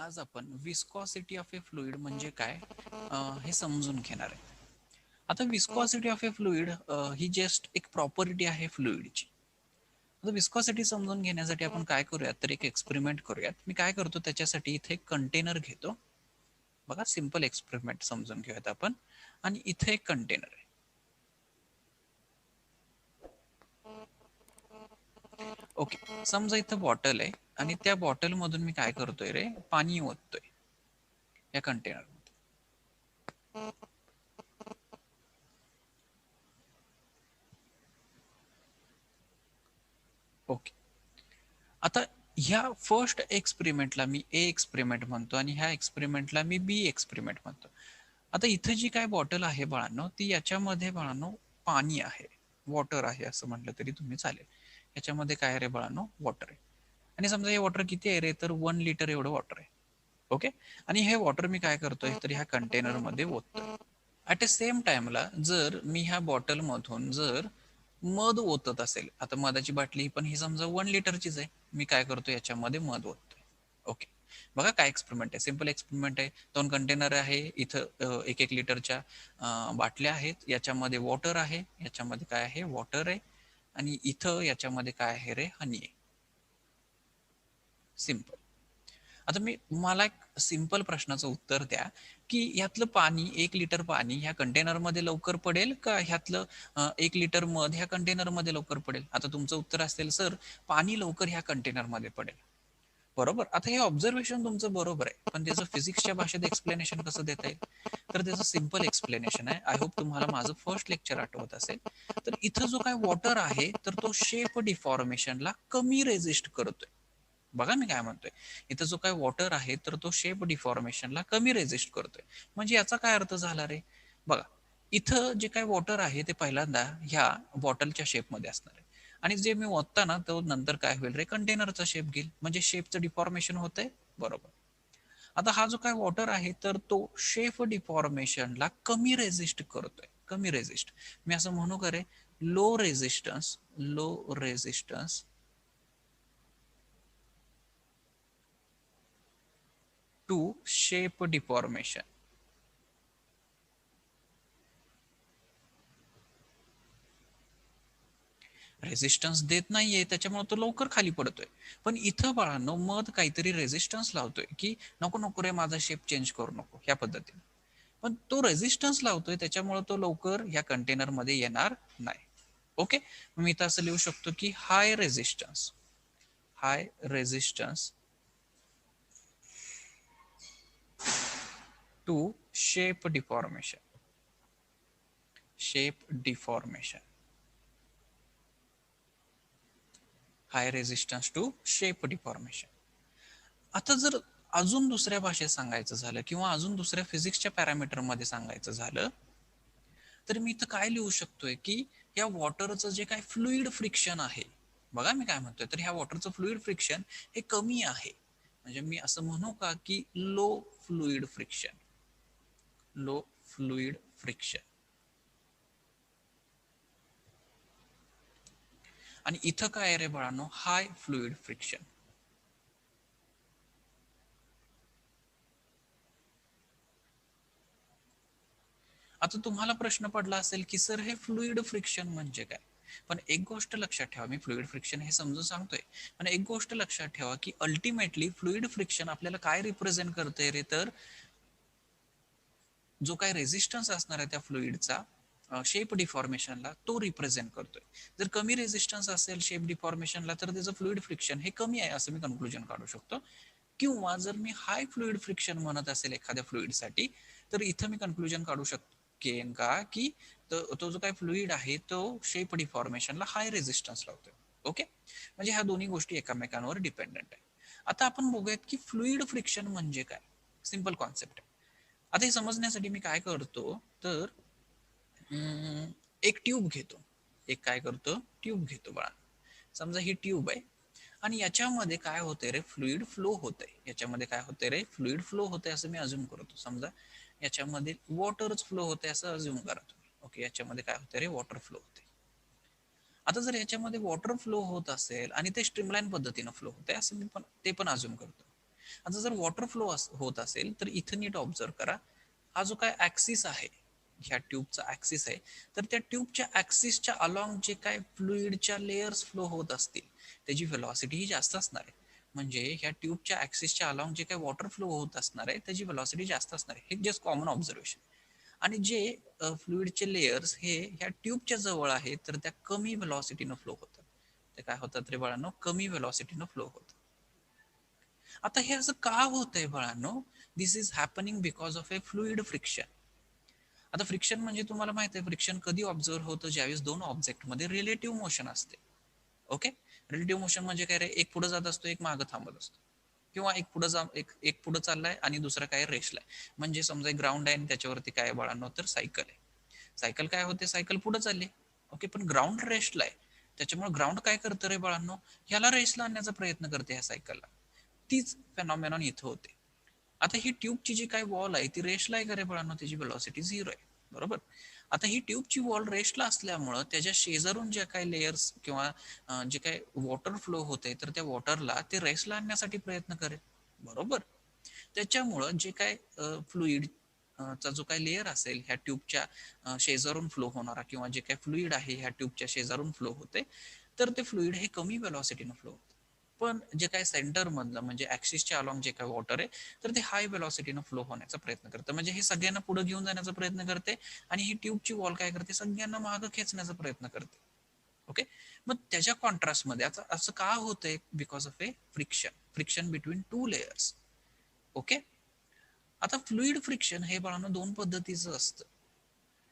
आज आपण viscosity of a fluid म्हणजे काय हे समजून घेणार आहे. आता viscosity of a fluid he just एक प्रॉपर्टी आहे फ्लुइडची. आता विस्कॉसिटी समजून घेण्यासाठी आपण काय करूयात, तर एक एक्सपेरिमेंट करूयात. मी काय करतो त्याच्यासाठी इथे एक कंटेनर घेतो. बघा, सिंपल एक्सपेरिमेंट समजून घेऊयात आपण. आणि इथे एक कंटेनर आहे. ओके, समजा इथं बॉटल आहे आणि त्या बॉटल मधून मी काय करतोय रे, पाणी ओततोय या कंटेनर. ओके, आता ह्या फर्स्ट एक्सपेरिमेंटला मी ए एक्सपेरिमेंट म्हणतो आणि ह्या एक्सपेरिमेंटला मी बी एक्सपेरिमेंट म्हणतो. आता इथं जी काय बॉटल आहे बाळांनो, ती याच्यामध्ये बाळांनो पाणी आहे, वॉटर आहे असं म्हटलं तरी तुम्ही चालेल. याच्यामध्ये काय रे बाळांनो, वॉटर आहे. आणि समजा हे वॉटर किती आहे रे, तर 1 लिटर एवढं वॉटर आहे. ओके, आणि हे वॉटर मी काय करतोय, तर ह्या कंटेनर मध्ये ओततोय. ऍट अ सेम टाइमला जर मी ह्या बॉटल मधून जर मध ओतत असेल, आता मधाची बाटली पण ही समजा 1 लिटरचीच आहे, मी काय करतो याच्यामध्ये मध ओततोय. ओके, बघा काय एक्सपेरिमेंट आहे, सिंपल एक्सपेरिमेंट आहे. 2 कंटेनर आहे, इथं 1-1 लिटरच्या बाटल्या आहेत, याच्यामध्ये वॉटर आहे, याच्यामध्ये काय आहे, वॉटर आहे, आणि इथं याच्यामध्ये काय आहे रे, हनी आहे. सिंपल. आता मला एक सिंपल प्रश्नाचं उत्तर द्या, की ह्यातलं पाणी, 1 लिटर पाणी ह्या कंटेनर मध्ये लवकर पडेल का ह्यातलं 1 लिटर मध ह्या कंटेनर मध्ये लवकर पडेल? आता तुमचं उत्तर असेल सर, पाणी लवकर ह्या कंटेनर मध्ये पडेल. बरोबर. आता हे ऑब्झर्वेशन तुमचं बरोबर आहे, पण त्याचं फिजिक्सच्या भाषेत एक्सप्लेनेशन कसं देता येईल? तर त्याचं सिंपल एक्सप्लेनेशन आहे. आय होप तुम्हाला माझं फर्स्ट लेक्चर आठवत असेल. तर इथं जो काय वॉटर आहे, तर तो शेप डिफॉर्मेशनला कमी रेजिस्ट करतोय. बघा मी काय म्हणतोय, इथं जो काय वॉटर आहे तर तो शेप डिफॉर्मेशनला कमी रेजिस्ट करतोय. म्हणजे याचा काय अर्थ झाला रे, बघा, इथं जे काय वॉटर आहे ते पहिल्यांदा ह्या बॉटलच्या शेपमध्ये असणार आहे, आणि जे मी ओतता ना तो नंतर काय होईल रे, कंटेनरचा शेप घेईल, म्हणजे शेपचं डिफॉर्मेशन होतंय. बरोबर. आता हा जो काय वॉटर आहे तर तो शेप डिफॉर्मेशनला कमी रेजिस्ट करतोय, कमी रेजिस्ट. मी असं म्हणू का रे, low resistance, low resistance to shape deformation. Resistance देत नाहीये त्याच्यामुळे तो लवकर खाली पडतोय. पण इथं बाळांनो मध काहीतरी रेजिस्टन्स लावतोय, की नको नको रे, माझा शेप चेंज करू नको, ह्या पद्धतीने. पण तो रेजिस्टन्स लावतोय त्याच्यामुळे तो लवकर ह्या कंटेनर मध्ये येणार नाही. ओके, मी इथं असं लिहू शकतो की high resistance, high resistance to shape deformation, shape deformation, high resistance to shape deformation. आता जर अजून दुसऱ्या भाषेत सांगायचं झालं किंवा अजून दुसऱ्या फिजिक्सच्या पॅरामीटर मध्ये सांगायचं झालं, तर मी इथं काय लिहू शकतोय, की या वॉटरचं जे काय फ्लुइड फ्रिक्शन आहे, बघा मी काय म्हणतोय, तर ह्या वॉटरचं फ्लुइड फ्रिक्शन हे कमी आहे. म्हणजे मी असं म्हणू का, की low fluid friction, low fluid friction. आणि इथं काय आहे रे बाळांनो, हाय फ्लुइड फ्रिक्शन. आता तुम्हाला प्रश्न पडला असेल, की सर हे फ्लुइड फ्रिक्शन म्हणजे काय? पण एक गोष्ट लक्षात ठेवा, मी फ्लुइड फ्रिक्शन हे समजून सांगतोय, पण एक गोष्ट लक्षात ठेवा, की अल्टिमेटली फ्लुइड फ्रिक्शन आपल्याला काय रिप्रेझेंट करतंय रे, तर जो काय रेझिस्टन्स असणार आहे त्या फ्लुइडचा शेप डिफॉर्मेशनला, तो रिप्रेझेंट करतोय. जर कमी रेझिस्टन्स असेल शेप डिफॉर्मेशनला, तर त्याचं फ्लुइड फ्रिक्शन हे कमी आहे असं मी कन्क्लुजन काढू शकतो. किंवा जर मी हाय फ्लुइड फ्रिक्शन म्हणत असेल एखाद्या फ्लुइडसाठी, तर इथं मी कन्क्लुजन काढू शकेन का, की तो जो काही फ्लुइड आहे तो शेप डिफॉर्मेशनला हाय रेझिस्टन्स लावतोय. ओके, म्हणजे ह्या दोन्ही गोष्टी एकमेकांवर डिपेंडंट आहे. आता आपण बघूयात की फ्लुइड फ्रिक्शन म्हणजे काय. सिंपल कॉन्सेप्ट आहे. आता हे समजण्यासाठी मी काय करतो, तर एक ट्यूब घेतो, एक काय करतो, ट्यूब घेतो बाळा. समजा ही ट्यूब आहे आणि याच्यामध्ये काय होते रे, फ्लुइड फ्लो होते. याच्यामध्ये काय होते रे, फ्लुइड फ्लो होते असं मी अज्युम करतो. समजा याच्यामध्ये वॉटरच फ्लो होते असं अज्युम करा तुम्ही. ओके, याच्यामध्ये काय होते रे, वॉटर फ्लो होते. आता जर याच्यामध्ये वॉटर फ्लो होत असेल आणि ते स्ट्रीमलाईन पद्धतीनं फ्लो होते असं मी पण ते पण अज्युम करतो, आता जर वॉटर फ्लो होत असेल तर इथं नीट ऑब्झर्व करा, हा जो काय ऍक्सिस आहे, ह्या ट्यूबचा ऍक्सिस आहे, तर त्या ट्यूबच्या ऍक्सिसच्या अलॉंग जे काय फ्लुइडच्या लेयर्स फ्लो होत असतील त्याची व्हेलॉसिटी ही जास्त असणार आहे. म्हणजे ह्या ट्यूबच्या ऍक्सिसच्या अलॉंग जे काही वॉटर फ्लो होत असणार आहे त्याची व्हेलॉसिटी जास्त असणार आहे. हे जस्ट कॉमन ऑब्झर्वेशन. आणि जे फ्लुइडचे लेयर्स हे ह्या ट्यूबच्या जवळ आहे तर त्या कमी व्हेलॉसिटीनं फ्लो होतात. ते काय होतात रे बाळांनो, कमी व्हेलॉसिटीनं फ्लो होतात. आता हे असं का होतंय बाळांनो? This is happening because of a fluid friction. आता फ्रिक्शन म्हणजे तुम्हाला माहिती आहे फ्रिक्शन कधी ऑब्झर्व होतं, ज्यावेळेस दोन ऑब्जेक्ट मध्ये रिलेटिव्ह मोशन असते. ओके, रिलेटिव्ह मोशन म्हणजे काय रे, एक पुढे जात असतो एक मागे थांबत असतो, किंवा एक पुढे एक पुढे चाललाय आणि दुसरा काय रेसलाय. म्हणजे समजा एक ग्राउंड आहे आणि त्याच्यावरती काय बाळांनो तर सायकल आहे. सायकल काय होते, सायकल पुढे चालली. ओके, पण ग्राउंड रेस्टला आहे, त्याच्यामुळे ग्राउंड काय करतं रे बाळांनो, ह्याला रेसला आणण्याचा प्रयत्न करते ह्या सायकलला. तीच फेनॉमेनॉन इथं होते. आता ही ट्यूबची जी काही वॉल आहे ती रेस्टला आहे का रे बाळांनो, त्याची व्हेलॉसिटी 0 आहे, बरोबर. आता ही ट्यूबची वॉल रेस्टला असल्यामुळं त्याच्या शेजारून जे काही लेयर्स किंवा जे काही वॉटर फ्लो होते तर त्या वॉटरला ते रेस्टला आणण्यासाठी प्रयत्न करेल, बरोबर. त्याच्यामुळं जे काय फ्लुइड चा जो काही लेयर असेल ह्या ट्यूबच्या शेजारून फ्लो होणारा, किंवा जे काही फ्लुइड आहे ह्या ट्यूबच्या शेजारून फ्लो होते, तर ते फ्लुइड हे कमी व्हेलॉसिटीनं फ्लो होते. पण जे काही सेंटर मधलं म्हणजे ऍक्सिसच्या अलॉंग जे काही वॉटर आहे तर ते हाय व्हेलॉसिटीनं फ्लो होण्याचा प्रयत्न करतं. म्हणजे हे सगळ्यांना पुढे घेऊन जाण्याचा प्रयत्न करते आणि ही ट्यूबची वॉल काय करते, सगळ्यांना मागं खेचण्याचा प्रयत्न करते. ओके, मग त्याच्या कॉन्ट्रास्ट मध्ये आता असं का होतंय, because of A friction, friction between two layers. Okay, आता फ्लुइड फ्रिक्शन हे बाळांनो दोन पद्धतीचं असतं.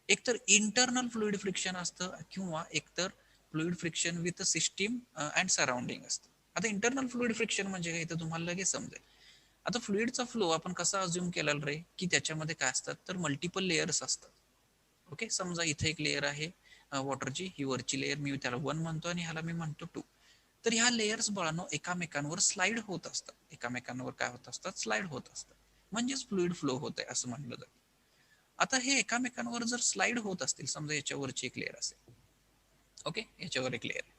एकतर इंटरनल फ्लुइड फ्रिक्शन असतं, किंवा एकतर fluid friction with system and surrounding असतं. आता इंटरनल फ्लुइड फ्रिक्शन म्हणजे काय, तर तुम्हाला लगेच समजेल. आता फ्लुइडचा फ्लो आपण कसा अज्युम केला रे, की त्याच्यामध्ये काय असतात तर मल्टिपल लेयर्स असतात. ओके, समजा इथे एक लेयर आहे वॉटरची, ही वरची लेयर मी त्याला 1 म्हणतो आणि ह्याला मी म्हणतो 2. तर ह्या लेयर्स बाळांनो एकामेकांवर स्लाइड होत असतात, एकामेकांवर काय होत असतात, स्लाइड होत असतात. म्हणजेच फ्लुइड फ्लो होत आहे असं म्हटलं जातं. आता हे एकामेकांवर जर स्लाइड होत असतील, समजा याच्यावरची एक लेयर असेल, ओके, याच्यावर एक लेयर,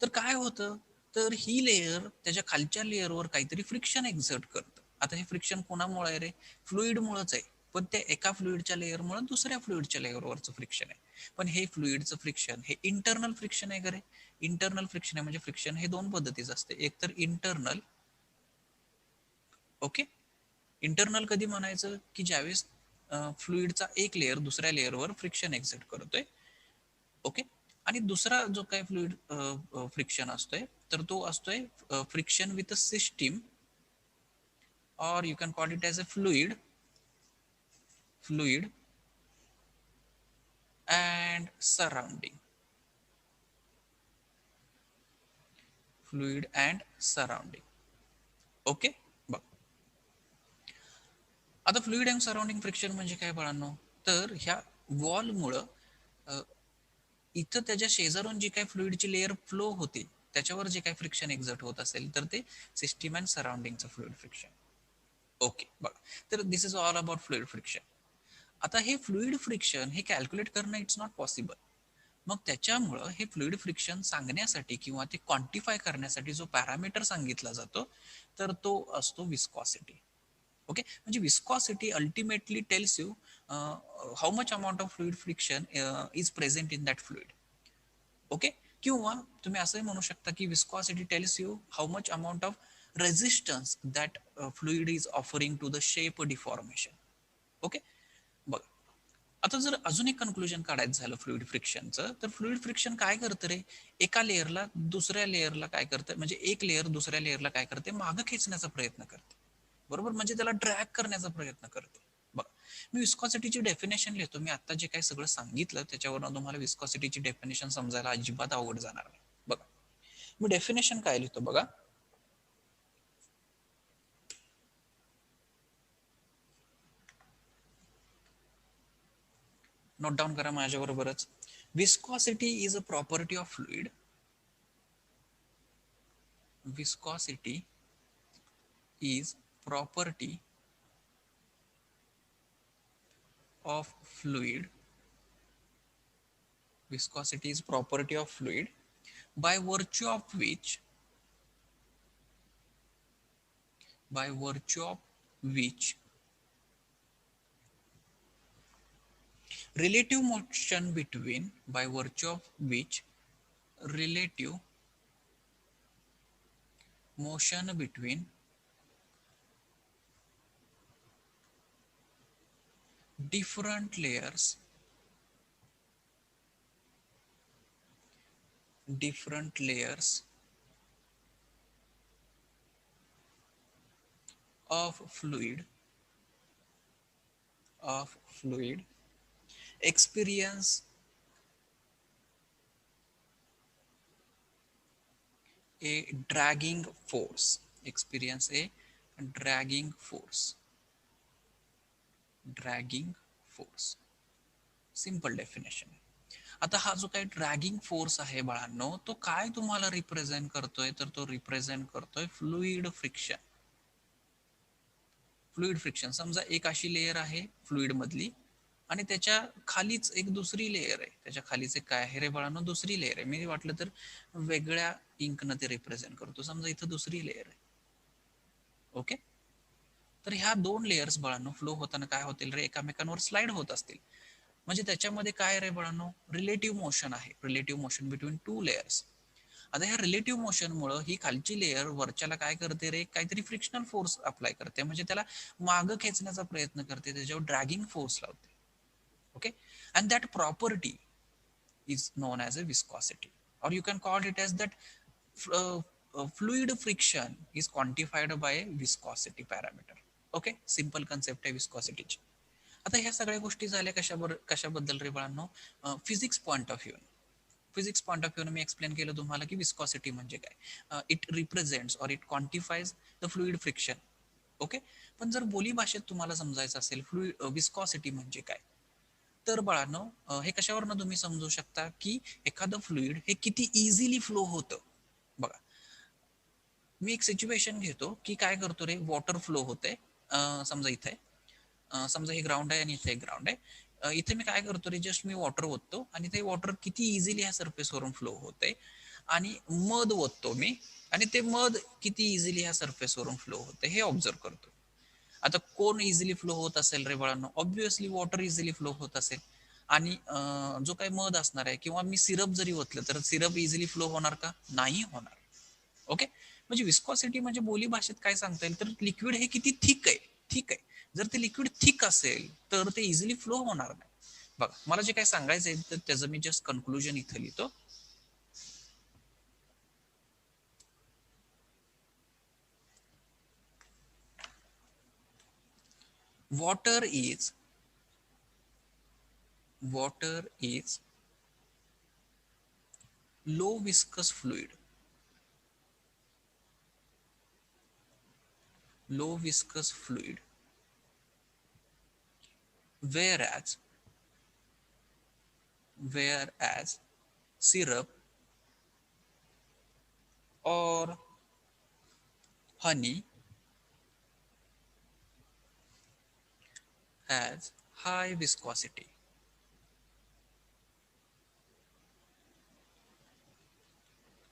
तर काय होतं, तर ही लेयर त्याच्या खालच्या लेयरवर काहीतरी फ्रिक्शन एक्झर्ट करतं. आता हे फ्रिक्शन कोणामुळे आहे रे, फ्लुइडमुळेच आहे. पण त्या एका फ्लुइडच्या लेयरमुळे दुसऱ्या फ्लुइडच्या लेयरवरचं फ्रिक्शन आहे. पण हे फ्लुइडचं फ्रिक्शन हे इंटरनल फ्रिक्शन आहे का रे, इंटरनल फ्रिक्शन आहे. म्हणजे फ्रिक्शन हे दोन पद्धतीचं असते, एक तर इंटरनल. ओके, इंटरनल कधी म्हणायचं, की ज्यावेळेस फ्लुइडचा एक लेयर दुसऱ्या लेयरवर फ्रिक्शन एक्झर्ट करतोय. ओके, आणि दुसरा जो काही फ्लुइड फ्रिक्शन असतोय तर तो असतोय friction with a system, or you can call it as a fluid and surrounding, fluid and surrounding. Okay, बघ आता फ्लुइड अँड सराउंडिंग फ्रिक्शन म्हणजे काय बाळांनो, तर ह्या वॉलमुळं इथं त्याच्या शेजारून जी काही फ्लुइडची लेअर फ्लो होते त्याच्यावर जे काही फ्रिक्शन एक्झर्ट होत असेल तर ते सिस्टीम अँड सराउंडिंगचं फ्लुइड फ्रिक्शन. ओके, बघा, तर this is all about fluid friction. आता हे फ्लुइड फ्रिक्शन हे कॅल्क्युलेट करणं इट्स नॉट पॉसिबल. मग त्याच्यामुळं हे फ्लुइड फ्रिक्शन सांगण्यासाठी किंवा ते क्वांटिफाय करण्यासाठी जो पॅरामीटर सांगितला जातो तर तो असतो विस्कॉसिटी. ओके, म्हणजे viscosity ultimately tells you how much amount of fluid friction is present in that fluid. Okay, किंवा तुम्ही असंही म्हणू शकता की viscosity tells you how much amount of resistance that fluid is offering to the shape deformation. Okay, बघ, आता जर अजून एक कन्क्लुजन काढायचं झालं फ्लुइड फ्रिक्शनचं, तर फ्लुइड फ्रिक्शन काय करतं रे, एका लेयरला दुसऱ्या लेयरला काय करतं, म्हणजे एक लेयर दुसऱ्या लेयरला काय करते, मागं खेचण्याचा प्रयत्न करते, बरोबर, म्हणजे त्याला ड्रॅग करण्याचा प्रयत्न करते. बघ, मी विस्कॉसिटीची डेफिनेशन लिहितो. मी आता जे काही सगळं सांगितलं त्याच्यावरून तुम्हाला विस्कॉसिटीची डेफिनेशन समजायला अजिबात अवघड जाणार नाही. बघा, मी डेफिनेशन काय लिहितो बघा. नोट डाऊन करा माझ्याबरोबरच. Viscosity is a property of fluid. Viscosity is property of fluid. Viscosity is property of fluid by virtue of which by virtue of which relative motion between by virtue of which relative motion between different layers of fluid experience a dragging force experience a dragging force dragging force simple definition. आता हा जो काही dragging force आहे बाळांनो, तो काय तुम्हाला represent करतोय, तर तो रिप्रेझेंट करतोय फ्लुइड फ्रिक्शन. फ्लुइड फ्रिक्शन समजा एक अशी लेयर आहे फ्लुइड मधली आणि त्याच्या खालीच एक दुसरी लेयर आहे. त्याच्या खालीच एक काय आहे रे बाळांनो, दुसरी लेयर आहे. मी वाटलं तर वेगळ्या इंकनं ते रिप्रेझेंट करतो. समजा इथं दुसरी लेयर आहे. ओके, तर ह्या दोन लेयर्स बाळांनो फ्लो होताना काय होतील रे, एकामेकांवर स्लाइड होत असतील. म्हणजे त्याच्यामध्ये काय रे बाळांनो, रिलेटिव्ह मोशन आहे. Relative motion between two layers. आता ह्या रिलेटिव्ह मोशन मुळे ही खालची लेयर वरच्याला काय करते रे, काहीतरी फ्रिक्शनल फोर्स अप्लाय करते. म्हणजे त्याला मागं खेचण्याचा प्रयत्न करते, त्याच्यावर ड्रॅगिंग फोर्स लावते. Okay, and that property is known as a viscosity, और you can call it as that fluid friction is quantified by viscosity parameter. Okay, simple concept आहे विस्कॉसिटीची. आता ह्या सगळ्या गोष्टी झाल्या कशाबद्दल रे बाळांनो, physics point of view. Physics point of view मी एक्सप्लेन केलं तुम्हाला की विस्कॉसिटी म्हणजे काय. इट रिप्रेझेंट्स और it quantifies the fluid friction. Okay, पण जर बोली भाषेत तुम्हाला समजायचं असेल फ्लुइड विस्कॉसिटी म्हणजे काय, तर बाळांनो हे कशावरनं तुम्ही समजू शकता की एखादं फ्लुइड हे किती इझिली फ्लो होतं. बघा, मी एक सिच्युएशन घेतो की काय करतो रे, वॉटर फ्लो होते. समजा इथे समजा हे ग्राउंड आहे आणि इथे एक ग्राउंड आहे. इथे मी काय करतो रे, जस्ट मी वॉटर ओततो आणि ते वॉटर किती इझिली ह्या सरफेसवरून फ्लो होते. आणि मध ओततो मी आणि ते मध किती इझिली ह्या सरफेसवरून फ्लो होते हे ऑब्झर्व करतो. आता कोण इझिली फ्लो होत असेल रे बाळांनो, ऑब्व्हियसली वॉटर इझिली फ्लो होत असेल. आणि जो काही मध असणार आहे किंवा मी सिरप जरी ओतलं तर सिरप इझिली फ्लो होणार का, नाही होणार. ओके, म्हणजे विस्कॉसिटी म्हणजे बोली भाषेत काय सांगता येईल तर लिक्विड हे किती थिक आहे. ठीक आहे, जर ते लिक्विड थिक असेल तर ते इझिली फ्लो होणार नाही. बघा, मला जे काय सांगायचं आहे तर त्याचं मी जस्ट कन्क्लुजन इथं लिहितो. Water is low viscous fluid. Low viscous fluid whereas syrup or honey has high viscosity.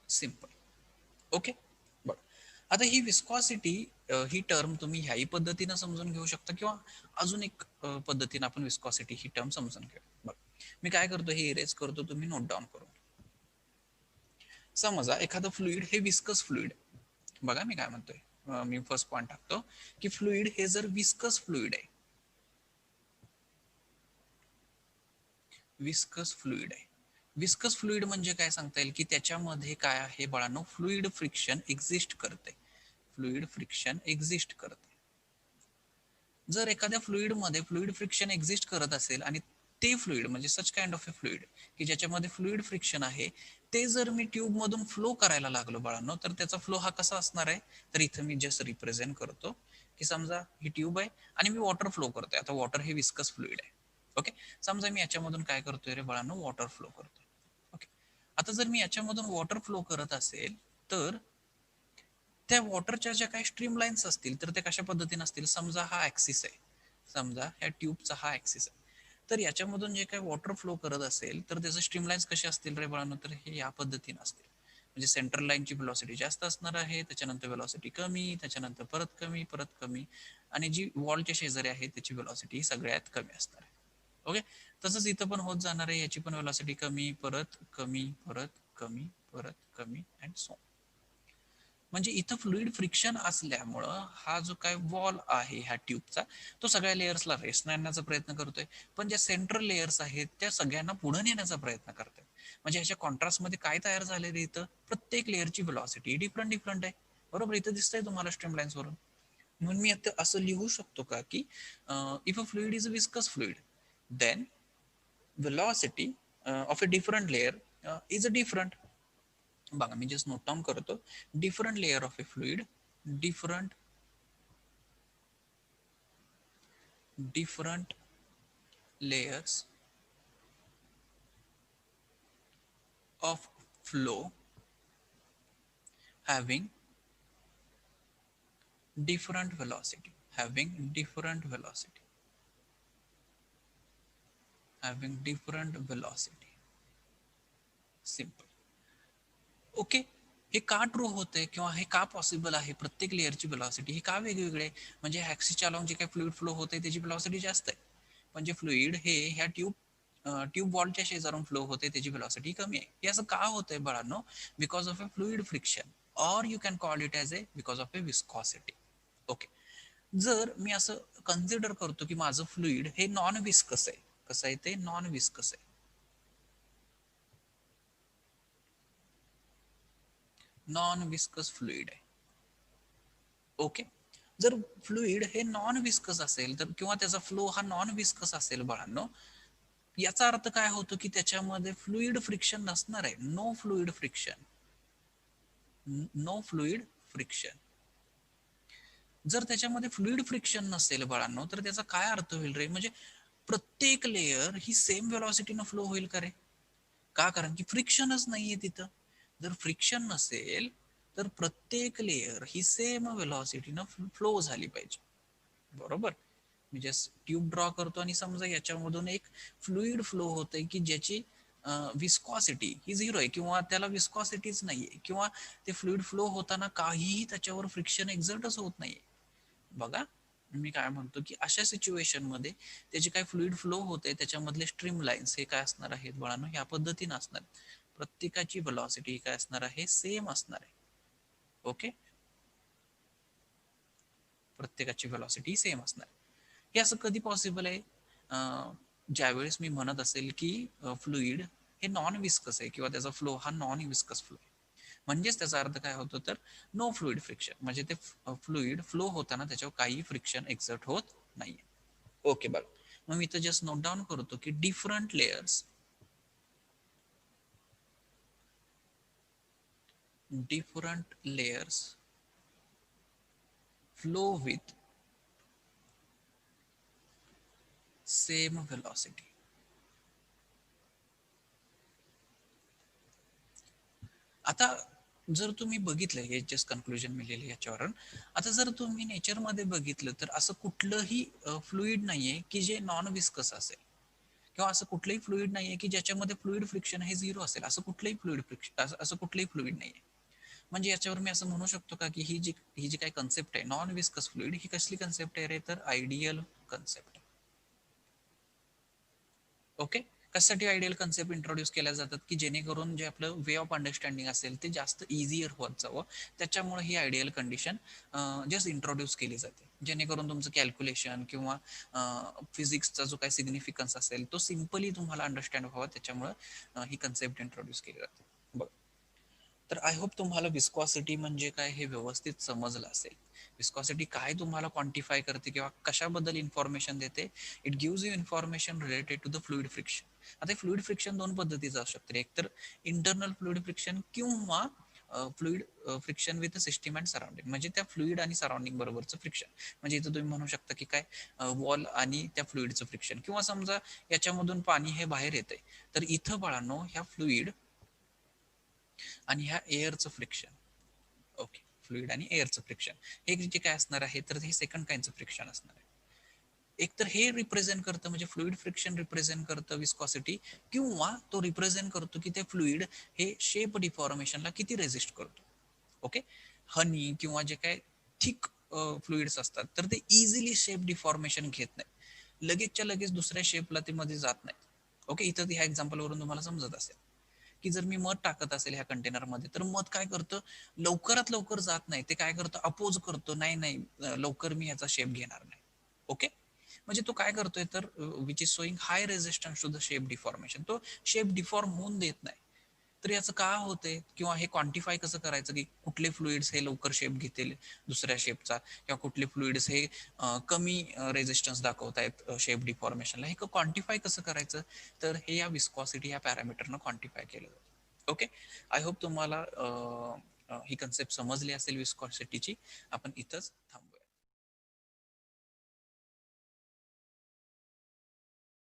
Simple. Okay, बघ आता ही विस्कॉसिटी ही टर्म तुम्ही ह्याही पद्धतीनं समजून घेऊ शकता किंवा अजून एक पद्धतीनं आपण विस्कॉसिटी ही टर्म समजून घेऊ. बघ, मी काय करतो हे इरेज करतो, तुम्ही नोट डाऊन करून. समजा एखादं फ्लुइड हे विस्कस फ्लुइड. बघा मी काय म्हणतोय, मी फर्स्ट पॉइंट टाकतो की फ्लुइड हे जर विस्कस फ्लुइड आहे, विस्कस फ्लुइड आहे. विस्कस फ्लुइड म्हणजे काय सांगता येईल की त्याच्यामध्ये काय आहे बाळांनो, फ्लुइड फ्रिक्शन एक्झिस्ट करते. फ्लुइड फ्रिक्शन एक्झिस्ट करते. जर एखाद्या फ्लुइड मध्ये फ्लुइड फ्रिक्शन एक्झिस्ट करत असेल आणि ते फ्लुइड म्हणजे such kind of a fluid की ज्याच्यामध्ये फ्लुइड फ्रिक्शन आहे, ते जर मी ट्यूब मधून फ्लो करायला लागलो बाळांनो, तर त्याचा फ्लो हा कसा असणार आहे, तर इथं मी जस्ट रिप्रेझेंट करतो की समजा ही ट्यूब आहे आणि मी वॉटर फ्लो करतोय. आता वॉटर हे विस्कस फ्लुइड आहे. ओके, समजा मी याच्यामधून काय करतोय रे बाळांनो, वॉटर फ्लो करतोय. ओके, आता जर मी याच्यामधून वॉटर फ्लो करत असेल तर त्या वॉटरच्या ज्या काही स्ट्रीम लाईन्स असतील तर ते कशा पद्धतीने असतील, समजा हा ऍक्सिस आहे, समजा ह्या ट्यूबचा हा ऍक्सिस आहे, तर याच्यामधून जे काही वॉटर फ्लो करत असेल तर त्याचे स्ट्रीम लाईन्स कसे असतील रे बाळांनो, तर हे या पद्धतीने असतील. म्हणजे सेंट्रल लाईनची व्हेलॉसिटी जास्त असणार आहे, त्याच्यानंतर व्हेलॉसिटी कमी, त्याच्यानंतर परत कमी, परत कमी, आणि जी वॉलच्या शेजारी आहे त्याची व्हेलॉसिटी सगळ्यात कमी असणार आहे. ओके, तसंच इथं पण होत जाणार आहे, याची पण व्हेलॉसिटी कमी, परत कमी, परत कमी, परत कमी, अँड सो. म्हणजे इथं फ्लुइड फ्रिक्शन असल्यामुळं हा जो काय वॉल आहे ह्या ट्यूबचा, तो सगळ्या लेयर्सला रेस्ट आणण्याचा प्रयत्न करतोय, पण ज्या सेंट्रल लेयर्स आहेत त्या सगळ्यांना पुढे नेण्याचा प्रयत्न करतात. म्हणजे ह्याच्या कॉन्ट्रास्टमध्ये काय तयार झालेलं इथं, प्रत्येक लेयरची व्हेलॉसिटी डिफरंट डिफरंट आहे. बरोबर, इथं दिसतंय तुम्हाला स्ट्रीमलाईन्स वरून. म्हणून मी आता असं लिहू शकतो का की if a fluid is a viscous fluid, then velocity of a different layer is a different. बघा मी जस्ट नोट डाऊन करतो, different layer of a fluid, different different layers of flow having different velocity, having different velocity, having different velocity. Simple. Okay, हे का true होतंय किंवा हे का possible आहे, प्रत्येक लेअरची व्हेलॉसिटी हे का वेगवेगळे आहे? म्हणजे ऍक्सिसच्या अलॉंग जे काही फ्लुइड फ्लो होते त्याची व्हेलॉसिटी जास्त आहे, पण जे फ्लुइड हे ह्या ट्यूब वॉलच्या शेजारून फ्लो होते त्याची व्हेलॉसिटी कमी आहे. हे असं का होतंय बाळांनो? Because of a fluid friction, or you can call it as A because of A viscosity. Okay, जर मी असं कन्सिडर करतो की माझं फ्लुइड हे नॉन विस्कस आहे, कसं आहे ते नॉन विस्कस आहे, नॉन विस्कस फ्लुइड आहे. ओके, जर फ्लुइड हे नॉन विस्कस असेल तर, किंवा त्याचा फ्लो हा नॉन विस्कस असेल बाळांनो, याचा अर्थ काय होतो की त्याच्यामध्ये फ्लुइड फ्रिक्शन नसणार आहे, no fluid friction, no fluid friction. जर त्याच्यामध्ये फ्लुइड फ्रिक्शन नसेल बाळांनो, तर त्याचा काय अर्थ होईल रे? म्हणजे प्रत्येक लेयर ही सेम व्हेलॉसिटीनं फ्लो होईल का रे? का? कारण की फ्रिक्शनच नाहीये तिथं. जर फ्रिक्शन नसेल तर प्रत्येक लेयर ही सेम व्हेलॉसिटीनं फ्लो झाली पाहिजे. बरोबर, मी जस्ट ट्यूब ड्रॉ करतो आणि समजा याच्यामधून एक फ्लुइड फ्लो होतंय की ज्याची विस्कॉसिटी ही झिरो आहे, किंवा त्याला विस्कॉसिटीच नाहीये, किंवा ते फ्लुइड फ्लो होताना काहीही त्याच्यावर फ्रिक्शन एक्झर्टच होत नाहीये. बघा, मी काय म्हणतो की अशा सिच्युएशन मध्ये त्याचे काय फ्लुइड फ्लो होते त्याच्यामधले स्ट्रीम लाईन्स हे काय असणार आहेत बाळांनो, ह्या पद्धतीने असणार. प्रत्येकाची व्हेलॉसिटी काय असणार आहे, सेम असणार आहे. ओके, प्रत्येकाची व्हेलॉसिटी सेम असणार. हे असं कधी पॉसिबल आहे? ज्यावेळेस मी म्हणत असेल की फ्लुइड हे नॉन विस्कस आहे, किंवा त्याचा फ्लो हा नॉन विस्कस फ्लो आहे. म्हणजेच त्याचा अर्थ काय होतो तर नो फ्लुइड फ्रिक्शन, म्हणजे ते फ्लुइड फ्लो होताना त्याच्यावर काही फ्रिक्शन एक्झर्ट होत नाहीये. ओके, बघा मग मी इथं जस्ट नोट डाऊन करतो की different layers, different layers flow with same velocity. आता जर तुम्ही बघितलं, हे जस्ट कन्क्लुजन मिळेल याच्यावरून. आता जर तुम्ही नेचरमध्ये बघितलं तर असं कुठलंही फ्लुइड नाहीये की जे नॉन विस्कस असेल, किंवा असं कुठलंही फ्लुइड नाहीये की ज्याच्यामध्ये फ्लुइड फ्रिक्शन हे झिरो असेल. असं कुठलंही फ्लुइड फ्रिक्शन, असं कुठलंही फ्लुइड नाहीये. म्हणजे याच्यावर मी असं म्हणू शकतो का की ही जी काही कन्सेप्ट आहे नॉन विस्कस फ्लुइड, ही कसली कन्सेप्ट आहे रे? तर आयडियल कन्सेप्ट. ओके, कशासाठी आयडियल कन्सेप्ट इंट्रोड्यूस केल्या जातात की जेणेकरून जे आपलं वे ऑफ अंडरस्टँडिंग असेल ते जास्त इझियर होत जावं. त्याच्यामुळे ही आयडियल कंडिशन जस्ट इंट्रोड्यूस केली जाते, जेणेकरून तुमचं कॅल्क्युलेशन किंवा फिजिक्सचा जो काही सिग्निफिकन्स असेल तो सिम्पली तुम्हाला अंडरस्टँड व्हावा, त्याच्यामुळे ही कन्सेप्ट इंट्रोड्यूस केली जाते. बघ, तर आय होप तुम्हाला विस्कॉसिटी म्हणजे काय हे व्यवस्थित समजलं असेल. विस्कॉसिटी काय तुम्हाला क्वांटिफाय करते किंवा कशाबद्दल इन्फॉर्मेशन देते? It gives you information related to the fluid friction. आता फ्लुइड फ्रिक्शन दोन पद्धतीचं असू शकतं, एक तर इंटरनल फ्लुइड फ्रिक्शन किंवा fluid friction with system and surrounding, म्हणजे त्या फ्लुइड आणि सराउंडिंग बरोबरचं फ्रिक्शन. म्हणजे इथं तुम्ही म्हणू शकता की काय, वॉल आणि त्या फ्लुइडचं फ्रिक्शन, किंवा समजा याच्यामधून पाणी हे बाहेर येतंय, तर इथं बाळांनो ह्या फ्लुइड आणि ह्या एअरचं फ्रिक्शन. ओके, फ्लुइड आणि एअरचं फ्रिक्शन हे जे काय असणार आहे तर हे सेकंड काइंडचं फ्रिक्शन असणार आहे. एकतर हे रिप्रेझेंट करतं म्हणजे फ्लुइड फ्रिक्शन रिप्रेझेंट करतं विस्कॉसिटी, किंवा तो रिप्रेझेंट करतो की ते फ्लुइड हे शेप डिफॉर्मेशनला किती रेजिस्ट करतो. ओके. हनी किंवा जे काय थिक फ्लुइड्स असतात तर ते इझिली शेप डिफॉर्मेशन घेत नाही, लगेचच्या लगेच दुसऱ्या शेपला ते मध्ये जात नाही. ओके. इथं ह्या एक्झाम्पल वरून तुम्हाला समजत असेल की जर मी मध टाकत असेल ह्या कंटेनरमध्ये, तर मध काय करतं, लवकरात लवकर जात नाही, ते काय करतं, अपोज करतो, नाही नाही लवकर मी याचा शेप घेणार नाही. ओके. म्हणजे तो काय करतोय तर which is showing high resistance to the shape deformation, तो शेप डिफॉर्म होऊन देत नाही. तर याचं का होतंय किंवा हे क्वांटिफाय कसं करायचं की कुठले फ्लुइड्स हे लवकर शेप घेतील दुसऱ्या शेपचा, किंवा कुठले फ्लुइड्स हे कमी रेजिस्टन्स दाखवतायत शेप डिफॉर्मेशनला, हे क्वांटिफाय कसं करायचं, तर हे या विस्कॉसिटी या पॅरामीटरनं क्वांटिफाय केलं जातं. ओके. आय होप तुम्हाला ही कन्सेप्ट समजली असेल विस्कॉसिटीची. आपण इथंच थांबू.